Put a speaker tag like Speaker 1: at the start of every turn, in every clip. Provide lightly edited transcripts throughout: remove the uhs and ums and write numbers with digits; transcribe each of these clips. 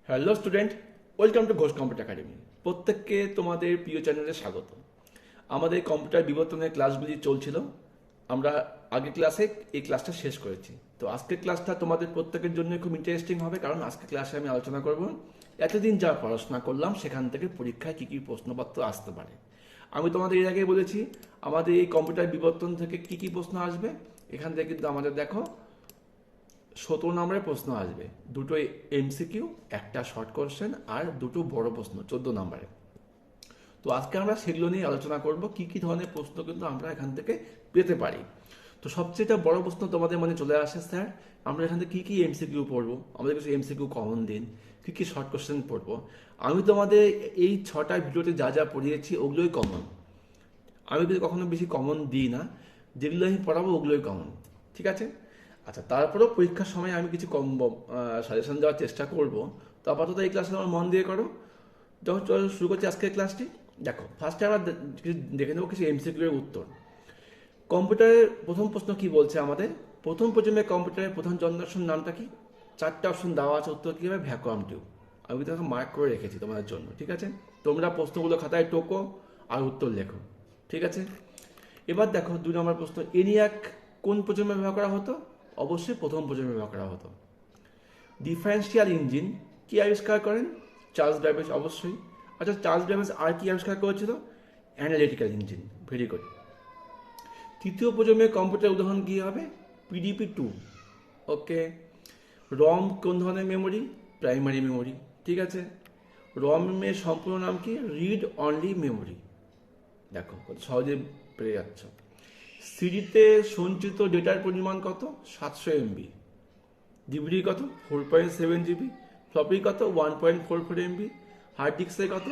Speaker 1: Hello student, welcome to Ghosh computer academy. প্রত্যেককে তোমাদের প্রিয় চ্যানেলে স্বাগত। আমাদের কম্পিউটার বিবর্তনের ক্লাসগুলি চলছিল। আমরা আগের ক্লাসে এই ক্লাসটা শেষ করেছি। তো আজকের ক্লাসটা তোমাদের প্রত্যেকের জন্য খুব ইন্টারেস্টিং হবে, কারণ আজকের ক্লাসে আমি আলোচনা করব এতদিন যা পড়াশোনা করলাম সেখান থেকে পরীক্ষায় কী কী প্রশ্নপত্র আসতে পারে। আমি তোমাদের এর আগে বলেছি আমাদের এই কম্পিউটার বিবর্তন থেকে কী কী প্রশ্ন আসবে। এখান থেকে কিন্তু আমাদের দেখো 17 নম্বরের প্রশ্ন আসবে, দুটো এমসিকিউ, একটা শর্ট কোশ্চেন আর দুটো বড় প্রশ্ন 14 নম্বরে। তো আজকে আমরা সেগুলো নিয়ে আলোচনা করব, কি কি ধরনের প্রশ্ন কিন্তু আমরা এখান থেকে পেতে পারি। তো সবচেয়ে বড় প্রশ্ন তোমাদের মনে চলে আসে, স্যার আমরা এখান থেকে কী কী এমসিকিউ পড়বো, আমাদের কাছে এমসিকিউ কমন দিন, কী কী শর্ট কোশ্চেন পড়বো। আমি তোমাদের এই 6টা ভিডিওতে যা যা পড়িয়েছি ওগুলোই কমন। আমি কিন্তু কখনো বেশি কমন দিই না, যেগুলো আমি পড়াবো ওগুলোই কমন, ঠিক আছে? আচ্ছা, তারপরেও পরীক্ষার সময় আমি কিছু কম সাজেশন দেওয়ার চেষ্টা করব। তো আপাতত এই ক্লাসে আমার মন দিয়ে করো। যখন চলো শুরু করছি আজকের ক্লাসটি। দেখো, ফার্স্টে আমরা দেখে নেবো কিছু এমসিকিউ এর উত্তর। কম্পিউটারের প্রথম প্রশ্ন কি বলছে আমাদের, প্রথম প্রজন্মের কম্পিউটারের প্রধান যন্ত্রাংশের নামটা কি? 4টে অপশন দেওয়া আছে, উত্তর কী হবে? Vacuum tube. আমি তাকে মার্ক করে রেখেছি তোমাদের জন্য, ঠিক আছে? তোমরা প্রশ্নগুলো খাতায় টোকো আর উত্তর লেখো, ঠিক আছে? এবার দেখো 2 নম্বর প্রশ্ন, এনিয়াক কোন প্রজন্মে ব্যবহার করা হতো? অবশ্যই প্রথম প্রজন্মে ব্যবহার করা হতো। ডিফারেন্সিয়াল ইঞ্জিন কি আবিষ্কার করেন? চার্লস ব্যাবেজ, অবশ্যই। আচ্ছা, চার্লস ব্যাবেজ আর কি আবিষ্কার করেছিল? Analytical engine, very good. তৃতীয় প্রজন্মের কম্পিউটার উদাহরণ কী হবে? PDP-2, ওকে। রম কোন ধরনের মেমোরি? প্রাইমারি মেমোরি, ঠিক আছে। রমের সম্পূর্ণ নাম কি? Read only memory. দেখো কত সহজে পেয়ে যাচ্ছ। সিডিতে সঞ্চিত ডেটার পরিমাণ কত? 700 MB। ডিভিডি কত? 4.7 GB। ফ্লপি কত? 1.44 MB। হার্ড ডিস্কে কত?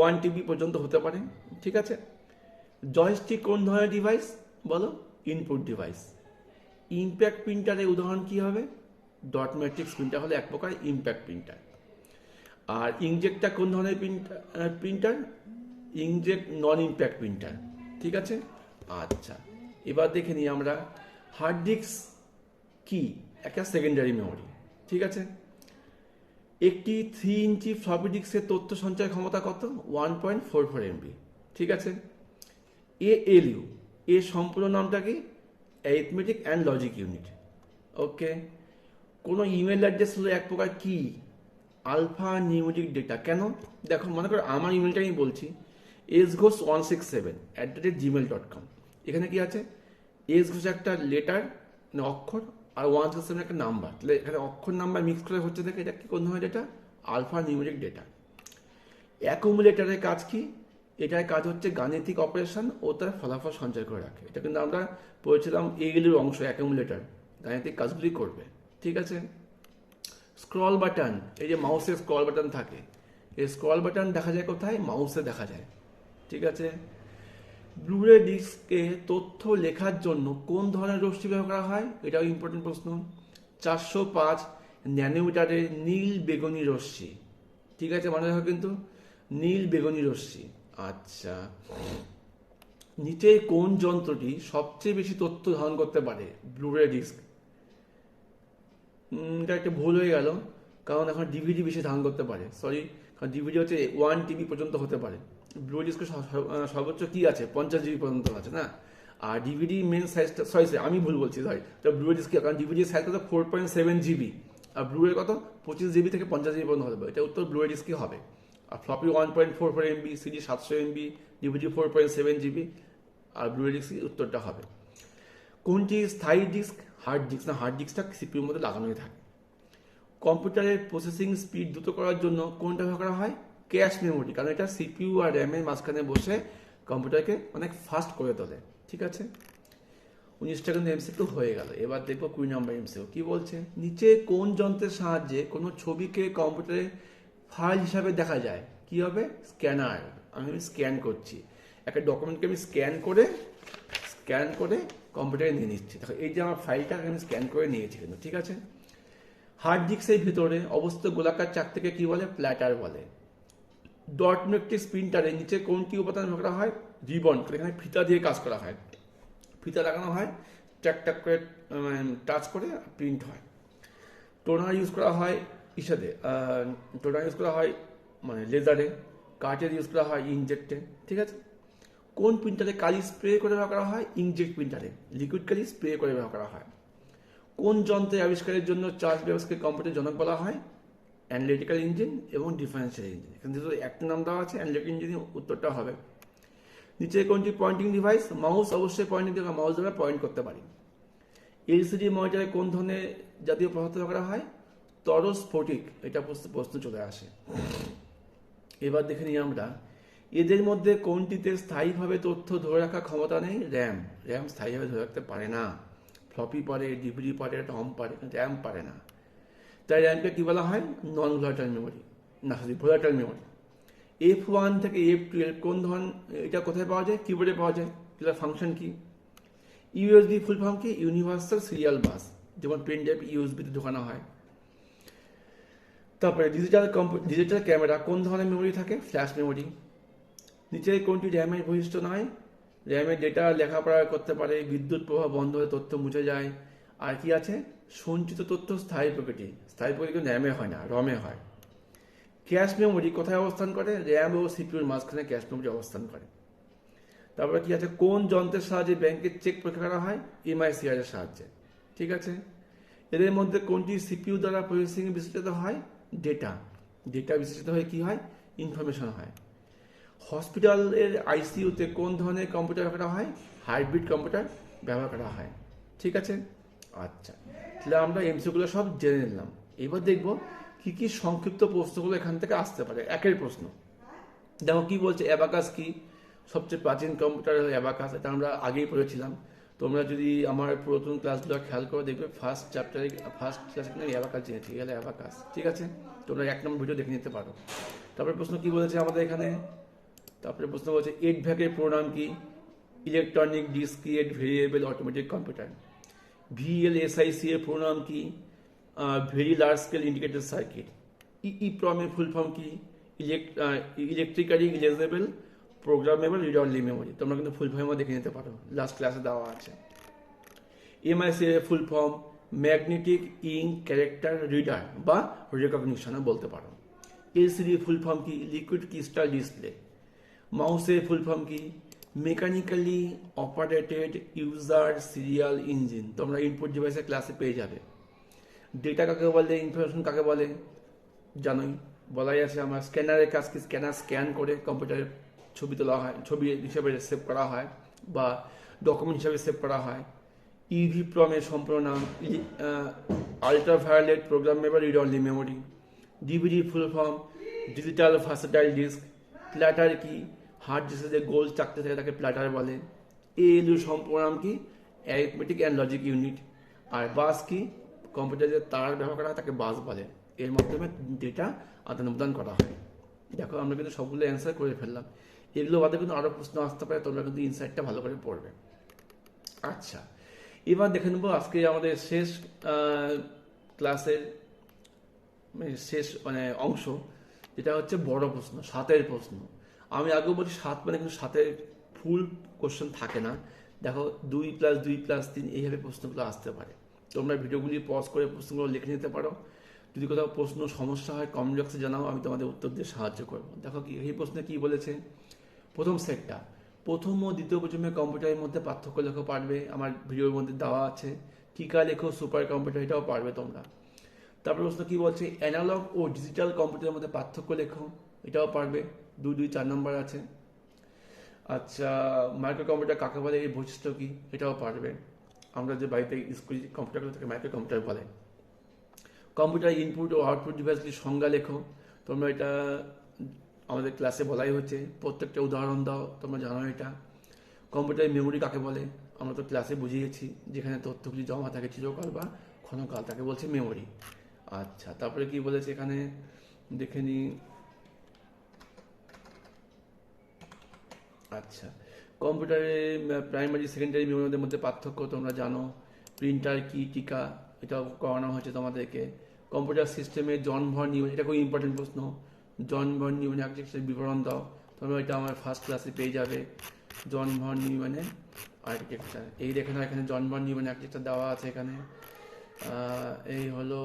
Speaker 1: 1 TB পর্যন্ত হতে পারে, ঠিক আছে। জয়স্টিক কোন ধরনের ডিভাইস? বলো। Input device. ইম্প্যাক্ট প্রিন্টারের উদাহরণ কি হবে? ডট ম্যাট্রিক্স প্রিন্টার হলে এক প্রকার ইম্প্যাক্ট প্রিন্টার। আর ইনজেক্টটা কোন ধরনের প্রিন্টার? ইনজেক্ট নন ইম্প্যাক্ট প্রিন্টার, ঠিক আছে। আচ্ছা, এবার দেখে নিই আমরা হার্ড ডিস্ক কি? একটা সেকেন্ডারি মেমোরি, ঠিক আছে। একটি 3 ইঞ্চি ফ্লপি ডিস্কের তথ্য সঞ্চয় ক্ষমতা কত? 1.44 MB, ঠিক আছে। ALU এর সম্পূর্ণ নামটা কি? Arithmetic and logic unit, okay. কোনো ইমেল অ্যাড্রেস হলো এক প্রকার কি? Alpha numeric data. কেন? দেখো, মনে করো আমার ইমেলটা আমি বলছি sghosh167@gmail.com। এখানে কি আছে? এস ঘোষ একটা লেটার, মানে অক্ষর, আর 167 একটা নাম্বার। তাহলে এখানে অক্ষর নাম্বার মিক্স করে হচ্ছে, দেখে এটা কি কোন ধরনের ডেটা? Alpha numeric data. অ্যাকুমুলেটারের কাজ কি? এটার কাজ হচ্ছে গাণিতিক অপারেশন ও তার ফলাফল সঞ্চয় করে রাখে। এটা কিন্তু আমরা পড়েছিলাম এইগুলির অংশ, অ্যাকুমুলেটার গাণিতিক কাজগুলি করবে, ঠিক আছে। স্ক্রল বাটন, এই যে মাউসের স্ক্রল বাটন থাকে, এই স্ক্রল বাটন দেখা যায় কোথায়? মাউসে দেখা যায়, ঠিক আছে। ব্লুরে ডিস্কে তথ্য লেখার জন্য কোন ধরনের রশ্মি ব্যবহার করা হয়? এটাও ইম্পর্টেন্ট প্রশ্ন। 405 ন্যানোমিটারের নীল বেগুনি রশ্মি, ঠিক আছে, মনে রাখো কিন্তু, নীল বেগুনি রশ্মি। আচ্ছা, নিচে কোন যন্ত্রটি সবচেয়ে বেশি তথ্য ধারণ করতে পারে? ব্লুরে ডিস্ক। এটা একটা ভুল হয়ে গেল, কারণ এখন ডিভিডি বেশি ধারণ করতে পারে, সরি, কারণ ডিভিডি হচ্ছে 1 TB পর্যন্ত হতে পারে। ব্লু ডিস্কে সর্বোচ্চ কি আছে? 50 GB পর্যন্ত আছে না। আর ডিভিডি মেন সাইজটা, সরি আমি ভুল বলছি, সরি, তো ব্লু ডিস্কে, কারণ ডিভিডির সাইজ কত? 4.7 GB। আর ব্লুয়ের কত? 25 GB থেকে 50 GB পর্যন্ত হতে পারে। এটা উত্তর ব্লু ডিস্কই হবে। আর floppy 1.44 MB, CD 700 MB, DVD 4.7 GB, আর ব্লু ডিস্ক উত্তরটা হবে। কোনটি স্থায়ী ডিস্ক? Hard disk. না, হার্ড ডিস্কটা সিপিউর মধ্যে লাগানোই থাকে। কম্পিউটারের প্রসেসিং স্পিড দ্রুত করার জন্য কোনটা ব্যবহার করা হয়? ক্যাশ মেমোরি, কারণ এটা সিপিইউ আর র্যামের মাঝখানে বসে কম্পিউটারকে অনেক ফাস্ট করে তোলে, ঠিক আছে। 19টা কিন্তু এমসিকিউ হয়ে গেল। এবার দেখবো 20 নম্বর এমসিকিউ কি বলছে। নিচে কোন যন্ত্রের সাহায্যে কোনো ছবিকে কম্পিউটারে ফাইল হিসাবে দেখা যায়? কি হবে? স্ক্যানার। আমি স্ক্যান করছি একটা ডকুমেন্টকে, আমি স্ক্যান করে কম্পিউটারে নিয়ে নিচ্ছি। দেখো, এই যে আমার ফাইলটা আমি স্ক্যান করে নিয়েছি কিন্তু, ঠিক আছে। হার্ড ডিস্কের ভিতরে অবস্থিত গোলাকার চাকতিকে কি বলে? প্ল্যাটার বলে। ডট ম্যাট্রিক্স প্রিন্টারের নিচে কোনটি উপাদান ব্যবহার করা হয়? রিবন। এখানে ফিতা দিয়ে কাজ করা হয়, ফিতা লাগানো হয়, ট্যাক ট্যাক করে টাচ করে প্রিন্ট হয়। টোনার ইউজ করা হয় ইসাতে টোনার ইউজ করা হয় মানে লেজারে, কাঠের ইউজ করা হয় ইনজেক্টে, ঠিক আছে। কোন প্রিন্টারে কালি স্প্রে করে ব্যবহার করা হয়? ইনজেক্ট প্রিন্টারে লিকুইড কালি স্প্রে করে ব্যবহার করা হয়। কোন যন্ত্রের আবিষ্কারের জন্য চার্লস বেবেজকে কম্পিউটার জনক বলা হয়? অ্যানালিটিক্যাল ইঞ্জিন এবং ডিফারেন্সিয়াল ইঞ্জিন। এখানে যেহেতু একটা নাম দেওয়া আছে অ্যানালিটিক্যাল ইঞ্জিন, উত্তরটা হবে। নিচে কোনটি পয়েন্টিং ডিভাইস? মাউস অবশ্যই পয়েন্টিং ডিভাইস, মাউস দ্বারা পয়েন্ট করতে পারি। এলসিডি মনিটরে কোন ধরনের জাতীয় পদার্থ ব্যবহার করা হয়? তরল স্ফটিক। এটা প্রশ্ন চলে আসে। এবার দেখে নিই আমরা এদের মধ্যে কোনটিতে স্থায়ীভাবে তথ্য ধরে রাখার ক্ষমতা নেই? র্যাম। র্যাম স্থায়ীভাবে ধরে রাখতে পারে না। ফ্লপি পারে, ডিভিডি পারে, টম পারে, র্যাম পারে না। তাই র্যামকে কি বলা হয়? নন ভোলাটাইল মেমোরি, না সরি ভোলাটাইল মেমোরি। F1 থেকে F12 কোন ধরন, এটা কোথায় পাওয়া যায়? কিবোর্ডে পাওয়া যায়। এটার ফাংশন কি? ইউএসবি ফুল ফর্ম কি? ইউনিভার্সাল সিরিয়াল বাস, যেমন পেন ড্রাইভ ইউএসবিতে ঢোকানো হয়। তারপরে ডিজিটাল ক্যামেরা কোন ধরনের মেমোরি থাকে? Flash memory. নিচে কোনটি র্যামের বৈশিষ্ট্য নয়? র্যামের ডেটা লেখাপড়া করতে পারে, বিদ্যুৎ প্রবাহ বন্ধ হলে তথ্য মুছে যায়। আর কি আছে? সঞ্চিত তথ্য স্থায়ী প্রকৃতি। স্থায়ী প্রকৃতি কিন্তু র্যামে হয় না, রমে হয়। ক্যাশ মেমোরি কোথায় অবস্থান করে? র্যাম ও সিপিউর মাঝখানে ক্যাশ মেমোরি অবস্থান করে। তারপরে কি আছে? কোন যন্ত্রের সাহায্যে ব্যাংকের চেক পরীক্ষা করা হয়? এমআইসিআর এর সাহায্যে, ঠিক আছে। এদের মধ্যে কোনটি সিপিইউ দ্বারা প্রসেসিং বিশ্লেষিত হয়? ডেটা। ডেটা বিশ্লেষিত হয়ে কি হয়? ইনফরমেশন হয়। হসপিটালের আইসিইউতে কোন ধরনের কম্পিউটার ব্যবহার করা হয়? হাইব্রিড কম্পিউটার ব্যবহার করা হয়, ঠিক আছে। আচ্ছা, তাহলে আমরা এমসিগুলো সব জেনে নিলাম। এবার দেখব কি কি সংক্ষিপ্ত প্রশ্নগুলো এখান থেকে আসতে পারে। একের প্রশ্ন দেখো কি বলছে, অ্যাবাকাস কি? সবচেয়ে প্রাচীন কম্পিউটার হলো অ্যাবাকাস। এটা আমরা আগেই পড়েছিলাম। তোমরা যদি আমার পুরাতন ক্লাসগুলো খেয়াল করে দেখবে, ফার্স্ট ক্লাসে কিন্তু অ্যাবাকাস জেনেছি, গেলে অ্যাবাকাস, ঠিক আছে। তোমরা 1 নম্বর ভিডিও দেখে নিতে পারো। তারপরে প্রশ্ন কি বলেছে আমাদের এখানে? তারপরে প্রশ্ন বলছে এডভ্যাকের প্রোগ্রাম কি? Electronic discrete variable automatic computer. VLSIC এর প্রোগ্রাম কি? Very large scale indicated circuit. EPROM এর ফুল ফর্ম কি? Electrically erasable programmable read only memory. তোমরা কিন্তু ফুল ফর্মও দেখে নিতে পারো, লাস্ট ক্লাসে দেওয়া আছে। এমআইসি এর full form magnetic ink character reader বা রেকগনিশনও বলতে পারো। এলসিডি ফুল ফর্ম কি? Liquid crystal display. মাউসের ফুল ফর্ম কি? Mechanically operated user serial engine. তোমরা ইনপুট ডিভাইসের ক্লাসে পেয়ে যাবে। ডেটা কাকে বলে? ইনফরমেশন কাকে বলে? জানোই, বলাই আছে আমার। স্ক্যানারের কাজ কি? স্ক্যানার স্ক্যান করে কম্পিউটারে ছবি তোলা হয়, ছবি হিসাবে সেভ করা হয় বা ডকুমেন্ট হিসাবে সেভ করা হয়। ইভি প্রমের সম্পূর্ণ নাম ultraviolet programmable read only memory. DVD full form digital versatile disk. Platter কি? হার্ড ডিস্কে যে গোল চাকতে থাকে তাকে প্ল্যাটার বলে। এএলইউ সম্পূর্ণ নাম কি? Arithmetic and logic unit. আর বাস কি? কম্পিউটারে যে তার ব্যবহার করা হয় তাকে বাস বলে। এর মাধ্যমে ডেটা আদান প্রদান করা হয়। দেখো আমরা কিন্তু সবগুলো অ্যান্সার করে ফেললাম। এগুলো বাদে কিন্তু আরও প্রশ্ন আসতে পারে, তোমরা কিন্তু ইনসাইটটা ভালো করে পড়বে। আচ্ছা, এবার দেখে নেবো আজকে আমাদের শেষ ক্লাসের শেষ অংশ, যেটা হচ্ছে বড় প্রশ্ন, 7 প্রশ্ন। আমি আগেও বলছি 7 কিন্তু 7 ফুল কোশ্চেন থাকে না। দেখো 2+2+3 এইভাবে প্রশ্নগুলো আসতে পারে। তোমরা ভিডিওগুলি পজ করে প্রশ্নগুলো লিখে নিতে পারো। যদি কোথাও প্রশ্ন সমস্যা হয় কমেন্ট বক্সে জানাও, আমি তোমাদের উত্তর দিয়ে সাহায্য করবো। দেখো কি এই প্রশ্নে কি বলেছে। প্রথম সেটটা, প্রথম ও দ্বিতীয় প্রজন্মের কম্পিউটারের মধ্যে পার্থক্য লেখো, পারবে, আমার ভিডিওর মধ্যে দেওয়া আছে। টিকা লেখো সুপার কম্পিউটার, এটাও পারবে তোমরা। তারপর প্রশ্ন কি বলছে, অ্যানালগ ও ডিজিটাল কম্পিউটারের মধ্যে পার্থক্য লেখো, এটাও পারবে। 2, 2, 4 নম্বর আছে। আচ্ছা, মাইক্রো কম্পিউটার কাকে বলে, এই বৈশিষ্ট্য কি, এটাও পারবে। আমরা যে বাড়িতে স্কুল কম্পিউটার থেকে মাইক্রো কম্পিউটার বলে। কম্পিউটার ইনপুট ও আউটপুট ডিভাইসগুলির সংজ্ঞা লেখো, তোমরা এটা আমাদের ক্লাসে বলাই হচ্ছে। প্রত্যেকটা উদাহরণ দাও, তোমরা জানো এটা। কম্পিউটারের মেমোরি কাকে বলে, আমরা তো ক্লাসে বুঝিয়েছি, যেখানে তথ্যগুলি জমা থাকে চিরকাল বা ক্ষণকাল, তাকে বলছে মেমোরি। আচ্ছা, তারপরে কি বলেছে এখানে দেখে নি। আচ্ছা, কম্পিউটারে প্রাইমারি সেকেন্ডারি মেমোরির মধ্যে পার্থক্য তোমরা জানো। প্রিন্টার কি, টিকা, এটাও করানো হয়েছে তোমাদেরকে। কম্পিউটার সিস্টেমে জন ভন নিউম্যান, এটা খুব ইম্পর্টেন্ট প্রশ্ন। জন ভন নিউম্যান আর্কিটেকচারের বিবরণ দাও, তোমরা এটা আমার ফার্স্ট ক্লাসে পেয়ে যাবে। জন ভন নিউম্যানের আর্কিটেকচার, এই দেখে নাও এখানে জন ভন নিউম্যান আর্কিটেকচার দেওয়া আছে এখানে। এই হলো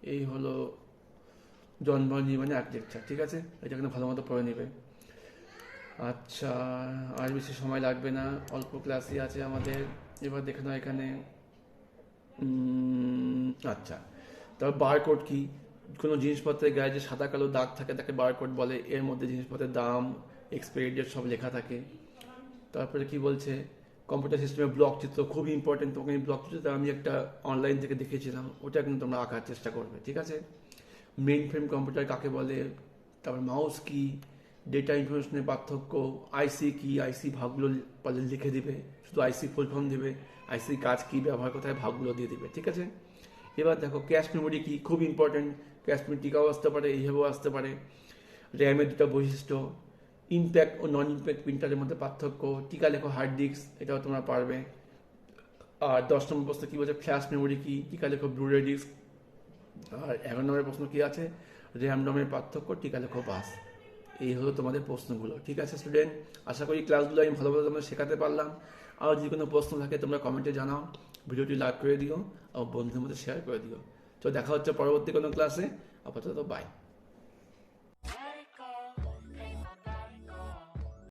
Speaker 1: এই হলো জন্ম নির্মাণে এক লেকচার, ঠিক আছে? এটা কিন্তু ভালো মতো পড়ে নেবে। আচ্ছা, আর বেশি সময় লাগবে না, অল্প ক্লাসই আছে আমাদের। এবার দেখে নাও এখানে। আচ্ছা, তারপর বারকোড কি? কোনো জিনিসপত্রের গায়ে যে সাদা কালো দাগ থাকে তাকে বারকোড বলে। এর মধ্যে জিনিসপত্রের দাম, এক্সপায়ারি ডেট সব লেখা থাকে। তারপরে কি বলছে, কম্পিউটার সিস্টেমে ব্লক চিত্র খুব ইম্পর্টেন্ট। তোমাকে ব্লক চিত্রটা আমি একটা অনলাইন থেকে দেখিয়েছিলাম, ওটা কিন্তু তোমরা আঁকার চেষ্টা করবে, ঠিক আছে? মেইন ফ্রেম কম্পিউটার কাকে বলে, তারপর মাউস কি, ডেটা ইনফরমেশনের পার্থক্য, আইসি কি, আইসি ভাগগুলো পারলে লিখে দিবে, শুধু আইসি ফুল ফর্ম দিবে, আইসি কাজ কি, ব্যবহার কোথায়, ভাগগুলো দিয়ে দিবে, ঠিক আছে? এবার দেখো ক্যাশ মেমোরি কি, খুব ইম্পর্টেন্ট। ক্যাশ মেমোরি টিকাও আসতে পারে, এইভাবেও আসতে পারে। র্যামের দুটো বৈশিষ্ট্য, ইম্প্যাক্ট ও নন ইম্প্যাক্ট প্রিন্টারের মধ্যে পার্থক্য, টিকা লেখো হার্ড ডিস্ক, এটাও তোমরা পারবে। আর 10 নম্বর প্রশ্ন কি বলছে, ফ্ল্যাশ মেমোরি কি, টিকা লেখো ব্লুরে ডিস্ক। আর 11 নম্বরের প্রশ্ন কি আছে, র্যাম রমের পার্থক্য, টিকা লেখো বাস। এই হলো তোমাদের প্রশ্নগুলো, ঠিক আছে স্টুডেন্ট? আশা করি ক্লাসগুলো আমি ভালোভাবে তোমাদের শেখাতে পারলাম। আর যদি কোনো প্রশ্ন থাকে তোমরা কমেন্টে জানাও, ভিডিওটি লাইক করে দিও আর বন্ধুদের মধ্যে শেয়ার করে দিও। তো দেখা হচ্ছে পরবর্তী কোনো ক্লাসে। আপাতত বাই।